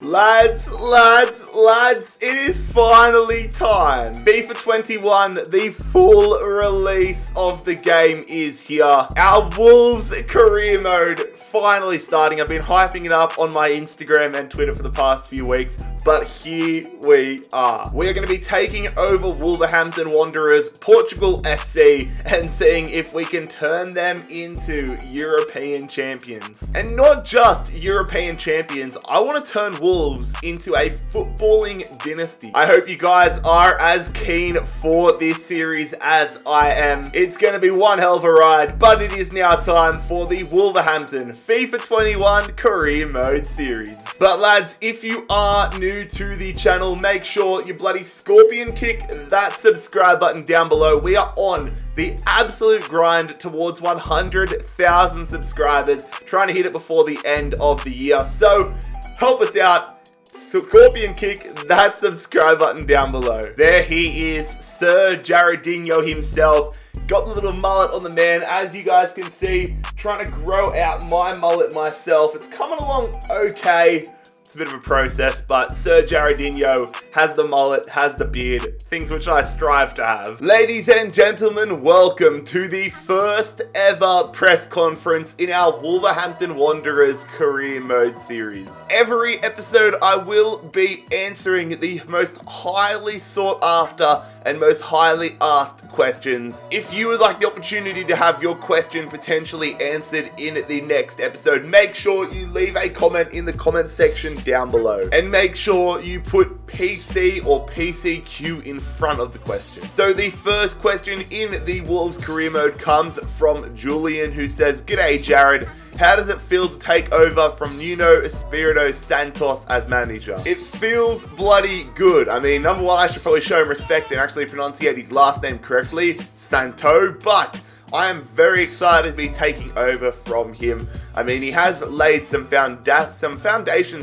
Lads, it is finally time. FIFA 21, the full release of the game is here. Our Wolves career mode finally starting. I've been hyping it up on my Instagram and Twitter for the past few weeks, but here we are. We are going to be taking over Wolverhampton Wanderers, Portugal FC, and seeing if we can turn them into European champions. And not just European champions, I want to turn Wolves into a footballing dynasty. I hope you guys are as keen for this series as I am. It's going to be one hell of a ride, but it is now time for the Wolverhampton FIFA 21 career mode series. But lads, if you are new to the channel, make sure you bloody scorpion kick that subscribe button down below. We are on the absolute grind towards 100,000 subscribers, trying to hit it before the end of the year. So help us out. Scorpion kick that subscribe button down below. There he is, Sir Jaredinho himself. Got the little mullet on the man, as you guys can see. Trying to grow out my mullet myself. It's coming along okay. It's a bit of a process, but Sir Jaredinho has the mullet, has the beard, things which I strive to have. Ladies and gentlemen, welcome to the first ever press conference in our Wolverhampton Wanderers career mode series. Every episode I will be answering the most highly sought after and most highly asked questions. If you would like the opportunity to have your question potentially answered in the next episode, make sure you leave a comment in the comment section down below. And make sure you put PC or PCQ in front of the question. So the first question in the Wolves career mode comes from Julian, who says, "G'day Jared. How does it feel to take over from Nuno Espirito Santos as manager?" It feels bloody good. I mean, number one, I should probably show him respect and actually pronunciate his last name correctly, Santo, but I am very excited to be taking over from him. I mean, he has laid some foundations,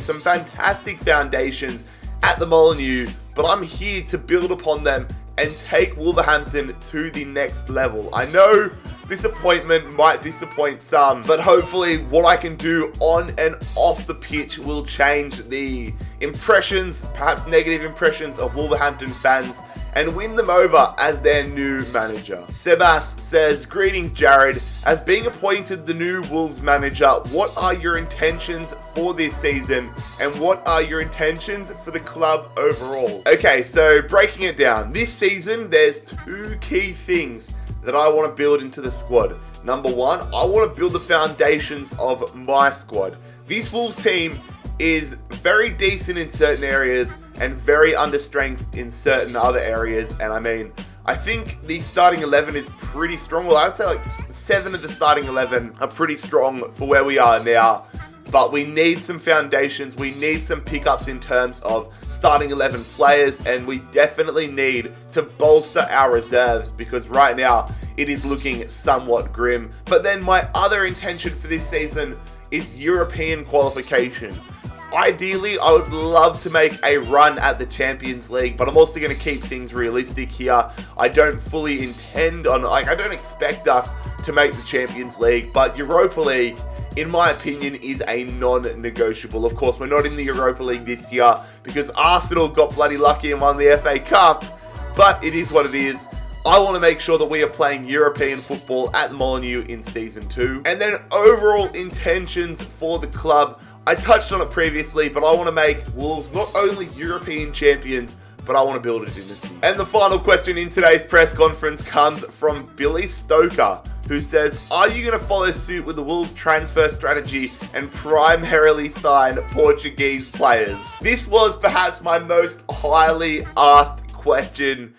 some fantastic foundations at the Molineux, but I'm here to build upon them and take Wolverhampton to the next level. I know this appointment might disappoint some, but hopefully what I can do on and off the pitch will change the impressions, perhaps negative impressions of Wolverhampton fans, and win them over as their new manager. Sebas says, "Greetings Jared. As being appointed the new Wolves manager, what are your intentions for this season and what are your intentions for the club overall?" Okay, so breaking it down. This season, there's two key things that I want to build into the squad. Number one, I want to build the foundations of my squad. This Wolves team is very decent in certain areas and very understrength in certain other areas. And I mean, I think the starting 11 is pretty strong. Well, I would say like 7 of the starting 11 are pretty strong for where we are now. But we need some foundations. We need some pickups in terms of starting 11 players. And we definitely need to bolster our reserves because right now it is looking somewhat grim. But then my other intention for this season is European qualification. Ideally, I would love to make a run at the Champions League, but I'm also going to keep things realistic here. I don't fully intend on, I don't expect us to make the Champions League, but Europa League, in my opinion, is a non-negotiable. Of course, we're not in the Europa League this year because Arsenal got bloody lucky and won the FA Cup, but it is what it is. I want to make sure that we are playing European football at the Molineux in Season 2. And then overall intentions for the club. I touched on it previously, but I want to make Wolves not only European champions, but I want to build a dynasty. And the final question in today's press conference comes from Billy Stoker, who says, "Are you going to follow suit with the Wolves transfer strategy and primarily sign Portuguese players?" This was perhaps my most highly asked question.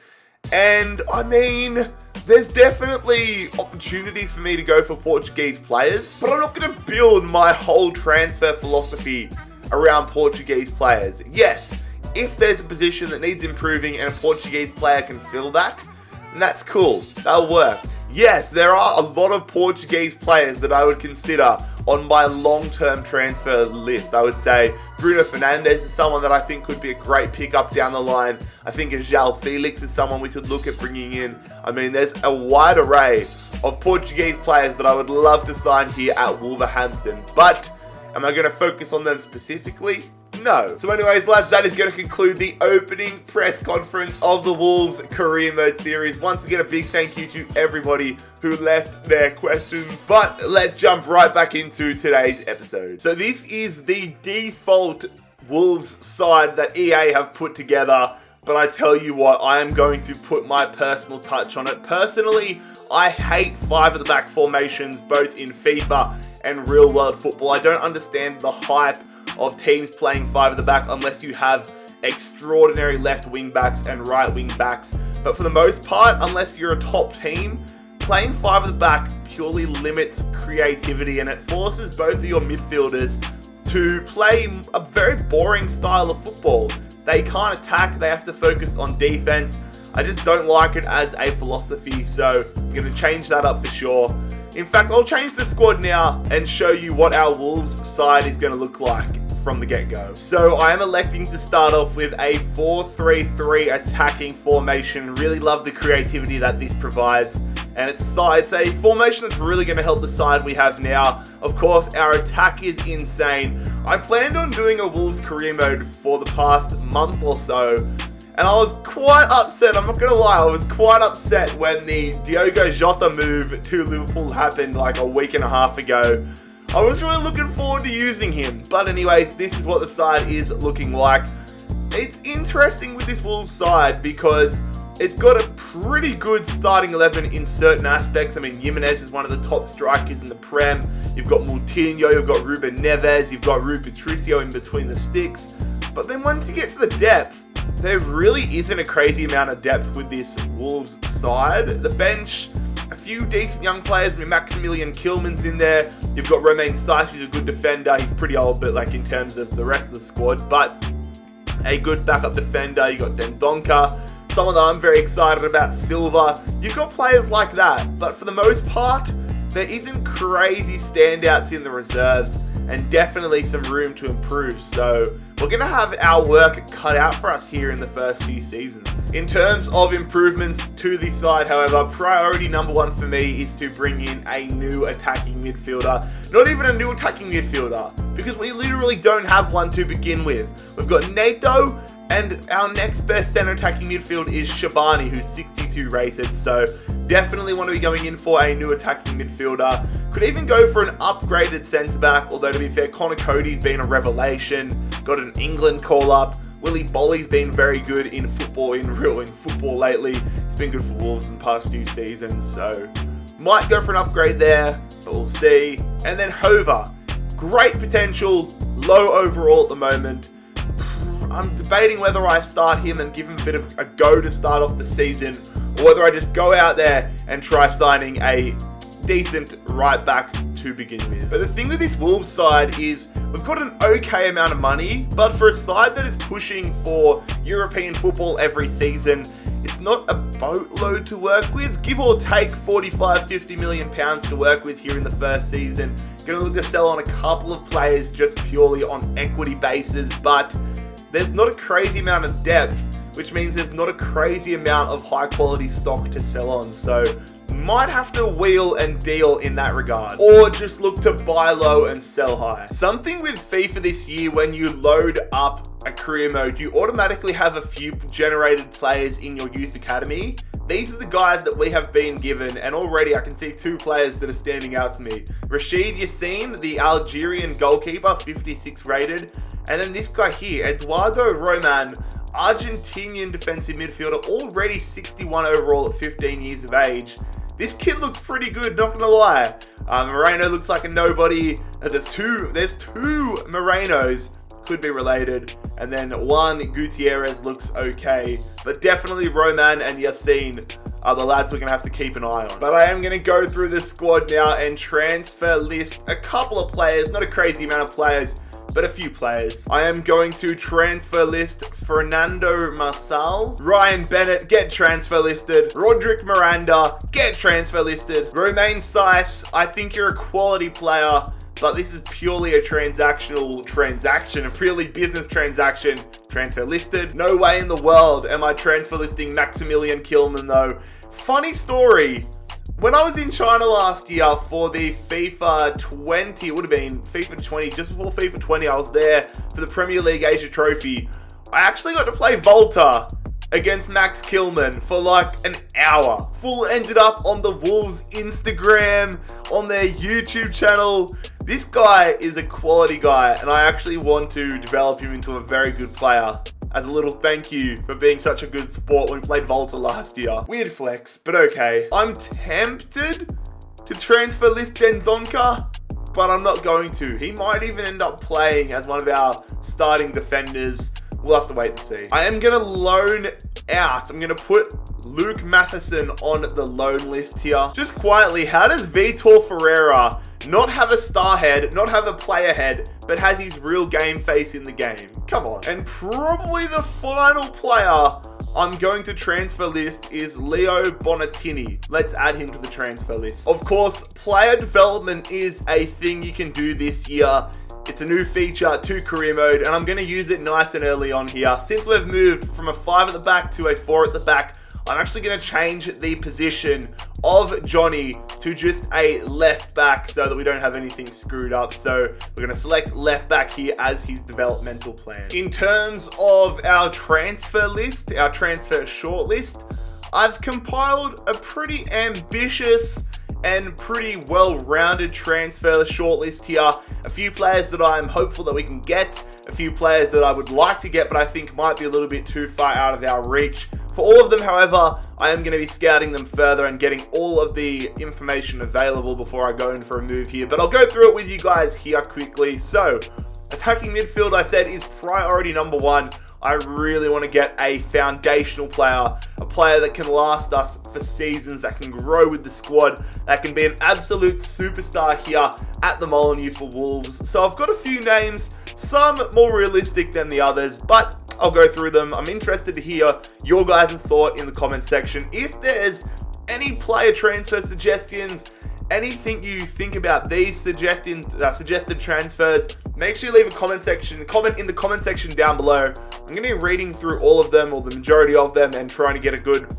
And I mean, there's definitely opportunities for me to go for Portuguese players, but I'm not going to build my whole transfer philosophy around Portuguese players. Yes, if there's a position that needs improving and a Portuguese player can fill that, then that's cool. That'll work. Yes, there are a lot of Portuguese players that I would consider on my long-term transfer list. I would say Bruno Fernandes is someone that I think could be a great pickup down the line. I think João Felix is someone we could look at bringing in. I mean, there's a wide array of Portuguese players that I would love to sign here at Wolverhampton. But am I going to focus on them specifically? No. So anyways, lads, that is going to conclude the opening press conference of the Wolves Career Mode series. Once again, a big thank you to everybody who left their questions. But let's jump right back into today's episode. So this is the default Wolves side that EA have put together. But I tell you what, I am going to put my personal touch on it. Personally, I hate 5 at the back formations, both in FIFA and real world football. I don't understand the hype of teams playing 5 at the back unless you have extraordinary left wing backs and right wing backs. But for the most part, unless you're a top team, playing 5 at the back purely limits creativity, and it forces both of your midfielders to play a very boring style of football. They can't attack, they have to focus on defense. I just don't like it as a philosophy, so I'm going to change that up for sure. In fact, I'll change the squad now and show you what our Wolves side is going to look like from the get-go. So I am electing to start off with a 4-3-3 attacking formation. Really love the creativity that this provides. And it's a formation that's really going to help the side we have now. Of course, our attack is insane. I planned on doing a Wolves career mode for the past month or so, and I was quite upset. I'm not going to lie, I was quite upset when the Diogo Jota move to Liverpool happened like a week and a half ago. I was really looking forward to using him. But anyways, this is what the side is looking like. It's interesting with this Wolves side because it's got a pretty good starting 11 in certain aspects. I mean, Jimenez is one of the top strikers in the Prem. You've got Moutinho, you've got Ruben Neves, you've got Rui Patricio in between the sticks. But then once you get to the depth, there really isn't a crazy amount of depth with this Wolves side. The bench, a few decent young players. I mean, Maximilian Kilman's in there. You've got Romain Saiss, who's a good defender. He's pretty old, but like in terms of the rest of the squad. But a good backup defender. You got Dendonka. Someone that I'm very excited about, Silva. You've got players like that, but for the most part, there isn't crazy standouts in the reserves, and definitely some room to improve. So we're going to have our work cut out for us here in the first few seasons. In terms of improvements to the side, however, priority number 1 for me is to bring in a new attacking midfielder. Not even a new attacking midfielder, because we literally don't have one to begin with. We've got Nato, and our next best center attacking midfield is Shabani, who's 62 rated. So definitely want to be going in for a new attacking midfielder. Could even go for an upgraded centre back, although to be fair, Connor Cody's been a revelation. Got an England call up. Willy Bolly's been very good in football, in football lately. He's been good for Wolves in the past few seasons. So might go for an upgrade there, but we'll see. And then Hover, great potential, low overall at the moment. I'm debating whether I start him and give him a bit of a go to start off the season, or whether I just go out there and try signing a decent right back to begin with. But the thing with this Wolves side is we've got an okay amount of money, but for a side that is pushing for European football every season, it's not a boatload to work with. Give or take 45-50 million pounds to work with here in the first season. Going to look to sell on a couple of players just purely on equity basis, but there's not a crazy amount of depth, which means there's not a crazy amount of high quality stock to sell on. So might have to wheel and deal in that regard, or just look to buy low and sell high. Something with FIFA this year, when you load up a career mode, you automatically have a few generated players in your youth academy. These are the guys that we have been given, and already I can see 2 players that are standing out to me. Rashid Yassin, the Algerian goalkeeper, 56 rated. And then this guy here, Eduardo Roman, Argentinian defensive midfielder, already 61 overall at 15 years of age. This kid looks pretty good, not gonna lie. Moreno looks like a nobody. There's two Morenos, could be related. And then one Gutierrez looks okay. But definitely Roman and Yassin are the lads we're going to have to keep an eye on. But I am going to go through the squad now and transfer list a couple of players. Not a crazy amount of players, but a few players. I am going to transfer list Fernando Marçal, Ryan Bennett, get transfer listed, Roderick Miranda, get transfer listed, Romain Saiss, I think you're a quality player, but this is purely a transaction, a purely business transaction. Transfer listed. No way in the world am I transfer listing Maximilian Kilman though. Funny story. When I was in China last year for the FIFA 20, it would have been FIFA 20, just before FIFA 20, I was there for the Premier League Asia Trophy, I actually got to play Volta against Max Kilman for like an hour. Full ended up on the Wolves Instagram, on their YouTube channel. This guy is a quality guy, and I actually want to develop him into a very good player as a little thank you for being such a good sport when we played Volta last year. Weird flex, but okay. I'm tempted to transfer list Dendonka, but I'm not going to. He might even end up playing as one of our starting defenders. We'll have to wait and see. I am going to loan out. I'm going to put Luke Matheson on the loan list here. Just quietly, how does Vitor Ferreira not have a star head, not have a player head, but has his real game face in the game? Come on. And probably the final player I'm going to transfer list is Leo Bonatini. Let's add him to the transfer list. Of course, player development is a thing you can do this year. It's a new feature to career mode, and I'm going to use it nice and early on here. Since we've moved from a 5 at the back to a 4 at the back, I'm actually going to change the position of Johnny to just a left back so that we don't have anything screwed up. So we're going to select left back here as his developmental plan. In terms of our transfer list, our transfer short list, I've compiled a pretty ambitious and pretty well-rounded transfer shortlist here. A few players that I'm hopeful that we can get, a few players that I would like to get but I think might be a little bit too far out of our reach. For all of them, however, I am going to be scouting them further and getting all of the information available before I go in for a move here. But I'll go through it with you guys here quickly. So, attacking midfield, I said, is priority number 1. I really want to get a foundational player, a player that can last us for seasons, that can grow with the squad, that can be an absolute superstar here at the Molineux for Wolves. So I've got a few names, some more realistic than the others, but I'll go through them. I'm interested to hear your guys' thought in the comment section. If there's any player transfer suggestions, anything you think about these suggested transfers, make sure you leave a comment in the comment section down below. I'm going to be reading through all of them, or the majority of them, and trying to get a good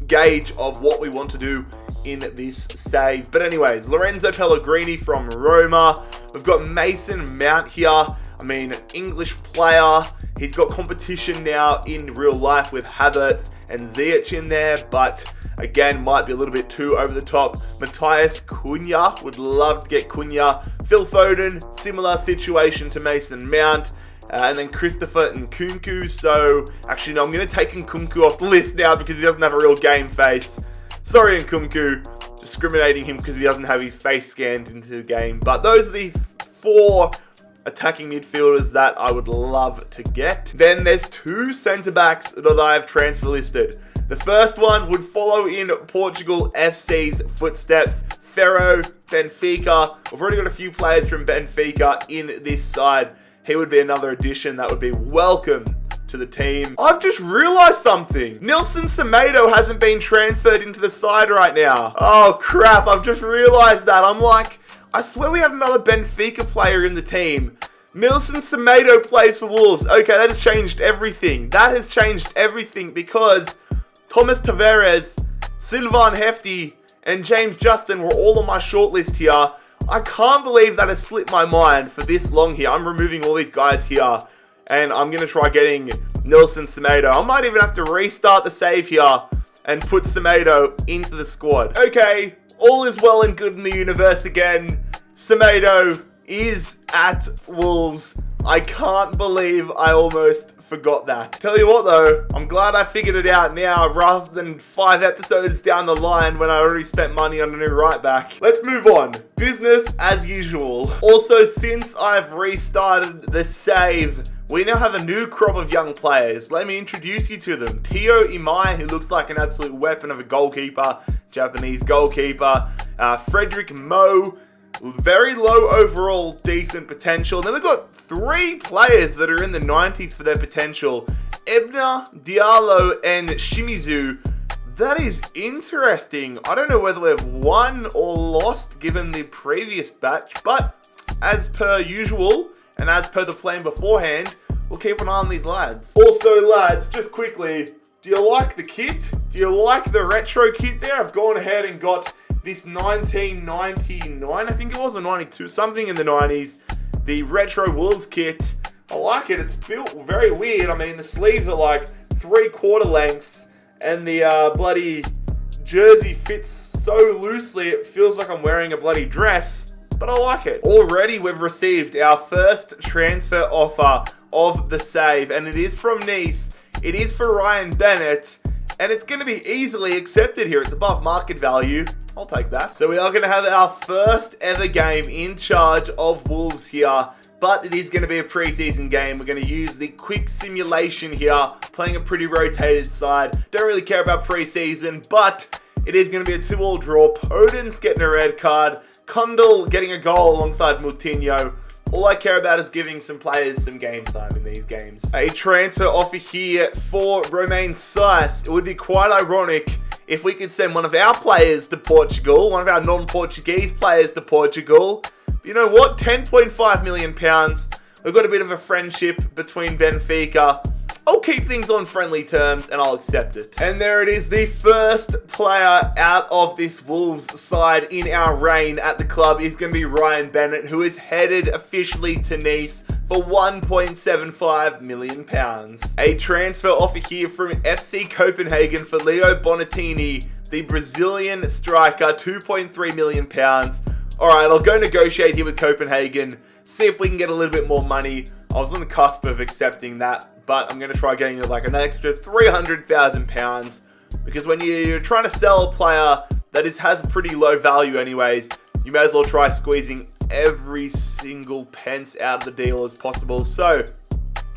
gauge of what we want to do in this save. But anyways, Lorenzo Pellegrini from Roma. We've got Mason Mount here. I mean, an English player. He's got competition now in real life with Havertz and Ziyech in there, but again, might be a little bit too over the top. Matheus Cunha, would love to get Cunha. Phil Foden, similar situation to Mason Mount. And then Christopher Nkunku. So, actually, no, I'm going to take Nkunku off the list now because he doesn't have a real game face. Sorry, Nkunku. Discriminating him because he doesn't have his face scanned into the game. But those are the 4 attacking midfielders that I would love to get. Then there's 2 centre-backs that I have transfer listed. The first one would follow in Portugal FC's footsteps. Ferro, Benfica. We've already got a few players from Benfica in this side. He would be another addition that would be welcome to the team. I've just realised something. Nilson Semedo hasn't been transferred into the side right now. Oh crap, I've just realised that. I'm like, I swear we have another Benfica player in the team. Nilson Semedo plays for Wolves. Okay, that has changed everything. That has changed everything because Thomas Tavares, Sylvain Hefty, and James Justin were all on my shortlist here. I can't believe that has slipped my mind for this long here. I'm removing all these guys here, and I'm going to try getting Nilson Semedo. I might even have to restart the save here and put Semedo into the squad. Okay, all is well and good in the universe again. Semedo is at Wolves. I can't believe I almost forgot that. Tell you what though, I'm glad I figured it out now rather than 5 episodes down the line when I already spent money on a new right back. Let's move on. Business as usual. Also, since I've restarted the save, we now have a new crop of young players. Let me introduce you to them. Tio Imai, who looks like an absolute weapon of a goalkeeper, Japanese goalkeeper. Frederick Mo, very low overall, decent potential. And then we've got 3 players that are in the 90s for their potential. Ebner, Diallo, and Shimizu. That is interesting. I don't know whether we've won or lost given the previous batch, but as per usual, and as per the plan beforehand, we'll keep an eye on these lads. Also, lads, just quickly, do you like the kit? Do you like the retro kit there? I've gone ahead and got this 1999, I think it was, or 92, something in the 90s. The Retro Wolves kit I like it. It's built very weird. I mean, the sleeves are like 3/4 lengths, and the bloody jersey fits so loosely it feels like I'm wearing a bloody dress, but I like it. Already we've received our first transfer offer of the save, and it is from Nice. It is for Ryan Bennett, and it's going to be easily accepted here. It's above market value. I'll take that. So we are going to have our first ever game in charge of Wolves here, but it is going to be a preseason game. We're going to use the quick simulation here, playing a pretty rotated side. Don't really care about preseason, but it is going to be a 2-2 draw. Podence getting a red card, Kundal getting a goal alongside Moutinho. All I care about is giving some players some game time in these games. A transfer offer here for Romain Saiss. It would be quite ironic if we could send one of our players to Portugal, one of our non-Portuguese players to Portugal. But you know what? £10.5 million. We've got a bit of a friendship between Benfica. I'll keep things on friendly terms and I'll accept it. And there it is, the first player out of this Wolves side in our reign at the club is going to be Ryan Bennett, who is headed officially to Nice for £1.75 million. A transfer offer here from FC Copenhagen for Leo Bonatini, the Brazilian striker, £2.3 million. Alright, I'll go negotiate here with Copenhagen, see if we can get a little bit more money. I was on the cusp of accepting that, but I'm going to try getting like an extra £300,000, because when you're trying to sell a player that has a pretty low value anyways, you may as well try squeezing every single pence out of the deal as possible. So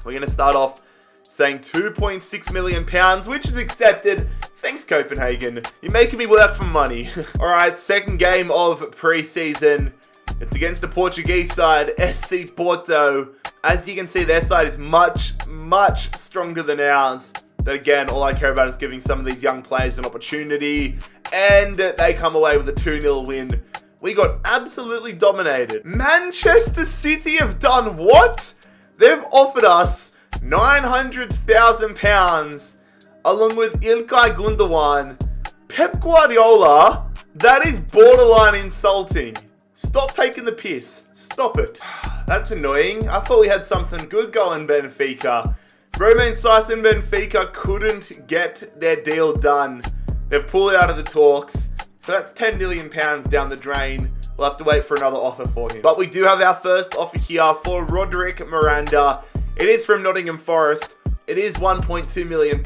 we're going to start off saying £2.6 million, which is accepted. Thanks, Copenhagen. You're making me work for money. Alright, second game of preseason. It's against the Portuguese side, SC Porto. As you can see, their side is much, much stronger than ours. But again, all I care about is giving some of these young players an opportunity. And they come away with a 2-0 win. We got absolutely dominated. Manchester City have done what? They've offered us £900,000 along with Ilkay Gundogan. Pep Guardiola, that is borderline insulting. Stop taking the piss. Stop it. That's annoying. I thought we had something good going, Benfica. Romain Saiss and Benfica couldn't get their deal done. They've pulled out of the talks. So that's £10 million down the drain. We'll have to wait for another offer for him. But we do have our first offer here for Roderick Miranda. It is from Nottingham Forest. It is £1.2 million,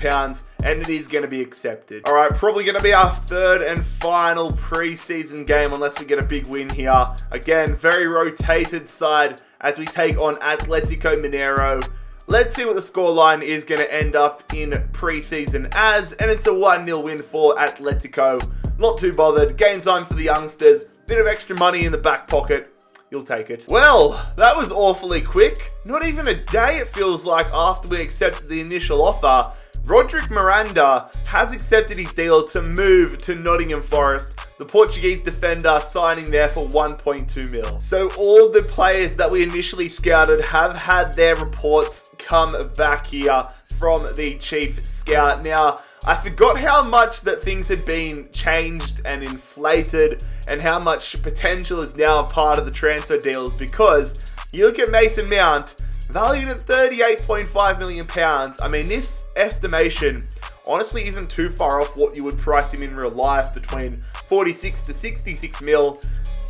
and it is going to be accepted. All right, probably going to be our third and final preseason game unless we get a big win here. Again, very rotated side as we take on Atletico Mineiro. Let's see what the scoreline is going to end up in preseason as, and it's a 1-0 win for Atletico. Not too bothered. Game time for the youngsters. Bit of extra money in the back pocket. You'll take it. Well, that was awfully quick. Not even a day it feels like after we accepted the initial offer. Roderick Miranda has accepted his deal to move to Nottingham Forest. The Portuguese defender signing there for 1.2 mil. So all the players that we initially scouted have had their reports come back here from the chief scout. Now, I forgot how much that things had been changed and inflated and how much potential is now a part of the transfer deals, because you look at Mason Mount, valued at £38.5 million. I mean, this estimation honestly isn't too far off what you would price him in real life, between 46 to 66 mil.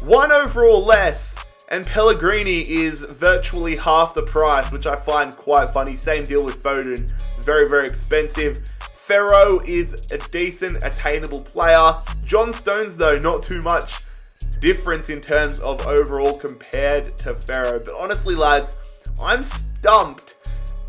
One overall less, and Pellegrini is virtually half the price, which I find quite funny. Same deal with Foden, very, very expensive. Ferro is a decent, attainable player. John Stones, though, not too much difference in terms of overall compared to Ferro. But honestly, lads, I'm stumped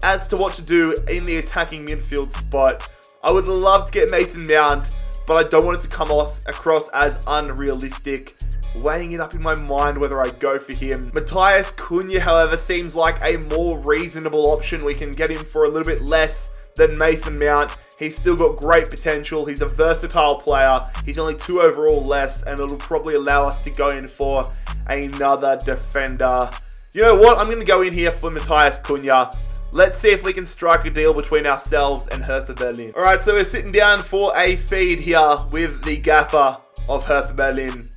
as to what to do in the attacking midfield spot. I would love to get Mason Mount, but I don't want it to come across as unrealistic. Weighing it up in my mind whether I go for him. Matheus Cunha, however, seems like a more reasonable option. We can get him for a little bit less than Mason Mount. He's still got great potential. He's a versatile player. He's only 2 overall less, and it'll probably allow us to go in for another defender. You know what? I'm going to go in here for Matheus Cunha. Let's see if we can strike a deal between ourselves and Hertha Berlin. All right, so we're sitting down for a feed here with the gaffer of Hertha Berlin.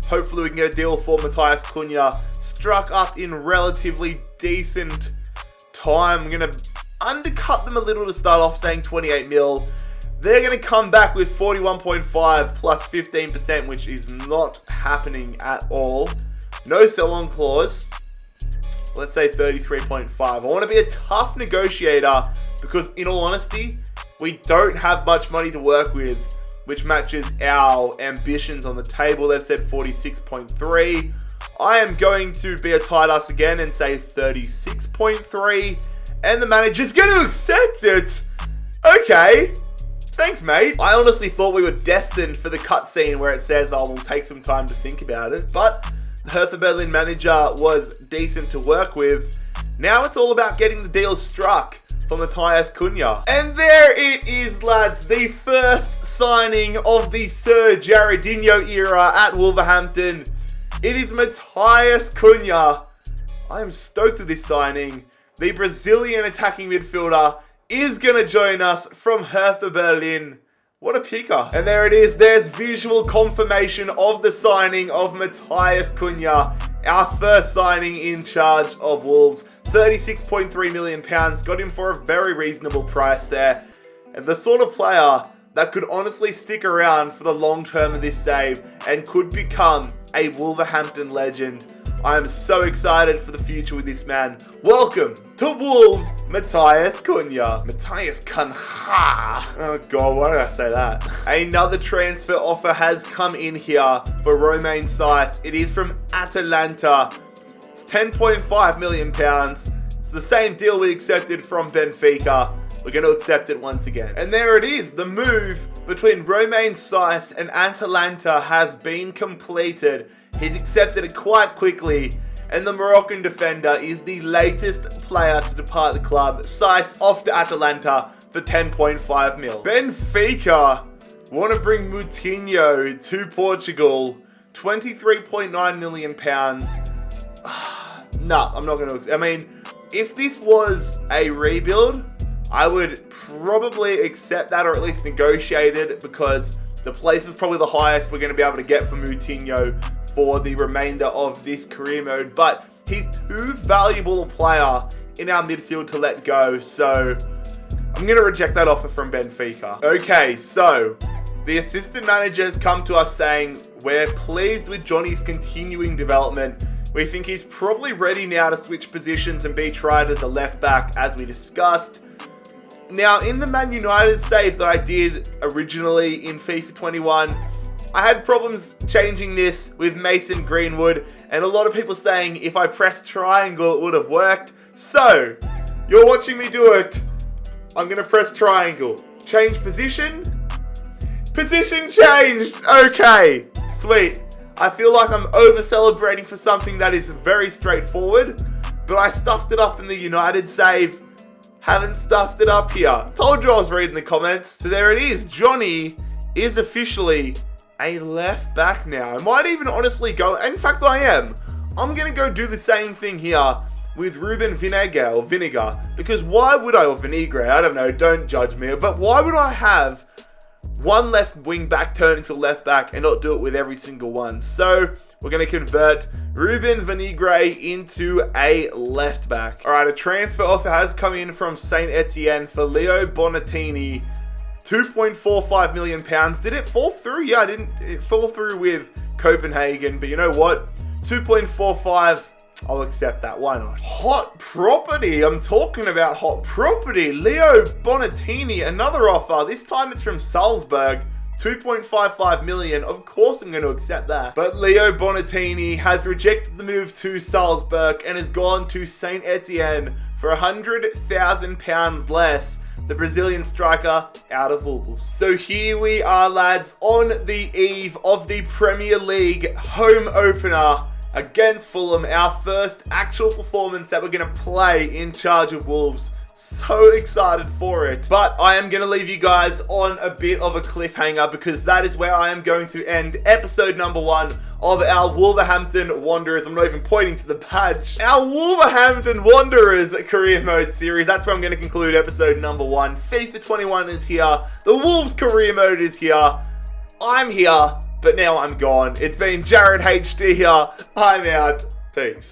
Hopefully we can get a deal for Matheus Cunha. Struck up in relatively decent time. I'm going to undercut them a little to start off, saying 28 mil. They're going to come back with 41.5 plus 15%, which is not happening at all. No sell-on clause. Let's say 33.5. I want to be a tough negotiator because, in all honesty, we don't have much money to work with, which matches our ambitions on the table. They've said 46.3. I am going to be a tight ass again and say 36.3. And the manager's going to accept it. Okay. Thanks, mate. I honestly thought we were destined for the cutscene where it says, oh, we'll take some time to think about it. But the Hertha Berlin manager was decent to work with. Now it's all about getting the deal struck for Matheus Cunha. And there it is, lads. The first signing of the Sir Gerardinho era at Wolverhampton. It is Matheus Cunha. I am stoked with this signing. The Brazilian attacking midfielder is going to join us from Hertha Berlin. What a picker. And there it is. There's visual confirmation of the signing of Matheus Cunha, our first signing in charge of Wolves. £36.3 million. Got him for a very reasonable price there. And the sort of player that could honestly stick around for the long term of this save and could become a Wolverhampton legend. I am so excited for the future with this man. Welcome to Wolves, Matheus Cunha. Matheus Cunha. Oh God, why did I say that? Another transfer offer has come in here for Romain Saiss. It is from Atalanta. It's £10.5 million. It's the same deal we accepted from Benfica. We're going to accept it once again. And there it is. The move between Romain Saiss and Atalanta has been completed. He's accepted it quite quickly, and the Moroccan defender is the latest player to depart the club. Saiss off to Atalanta for 10.5 mil. Benfica want to bring Moutinho to Portugal. £23.9 million. Nah, I'm not going to. I mean, if this was a rebuild, I would probably accept that, or at least negotiate it, because the place is probably the highest we're going to be able to get for Moutinho for the remainder of this career mode. But he's too valuable a player in our midfield to let go, so I'm going to reject that offer from Benfica. Okay, so the assistant manager has come to us saying, we're pleased with Johnny's continuing development. We think he's probably ready now to switch positions and be tried as a left back, as we discussed. Now, in the Man United save that I did originally in FIFA 21, I had problems changing this with Mason Greenwood, and a lot of people saying if I pressed triangle it would have worked. So, you're watching me do it. I'm going to press triangle. Change position. Position changed. Okay, sweet. I feel like I'm over-celebrating for something that is very straightforward, but I stuffed it up in the United save. Haven't stuffed it up here. Told you I was reading the comments. So there it is. Johnny is officially a left back now. I might even honestly go, in fact I am. I'm going to go do the same thing here with Ruben Vinegar, because why would I, or Vinegre, I don't know, don't judge me, but why would I have one left wing back turn into a left back and not do it with every single one? So we're going to convert Ruben Vinegre into a left back. All right, a transfer offer has come in from Saint Etienne for Leo Bonatini. £2.45 million. Did it fall through? Yeah, it fall through with Copenhagen, but you know what? 2.45, I'll accept that. Why not? Hot property. I'm talking about hot property. Leo Bonatini, another offer. This time it's from Salzburg. 2.55 million. Of course I'm going to accept that. But Leo Bonatini has rejected the move to Salzburg and has gone to Saint Etienne for £100,000 less. The Brazilian striker out of Wolves. So here we are, lads, on the eve of the Premier League home opener against Fulham. Our first actual performance that we're going to play in charge of Wolves. So excited for it. But I am going to leave you guys on a bit of a cliffhanger, because that is where I am going to end episode number 1 of our Wolverhampton Wanderers. I'm not even pointing to the badge. Our Wolverhampton Wanderers career mode series. That's where I'm going to conclude episode number 1. FIFA 21 is here. The Wolves career mode is here. I'm here, but now I'm gone. It's been Jared HD here. I'm out. Peace.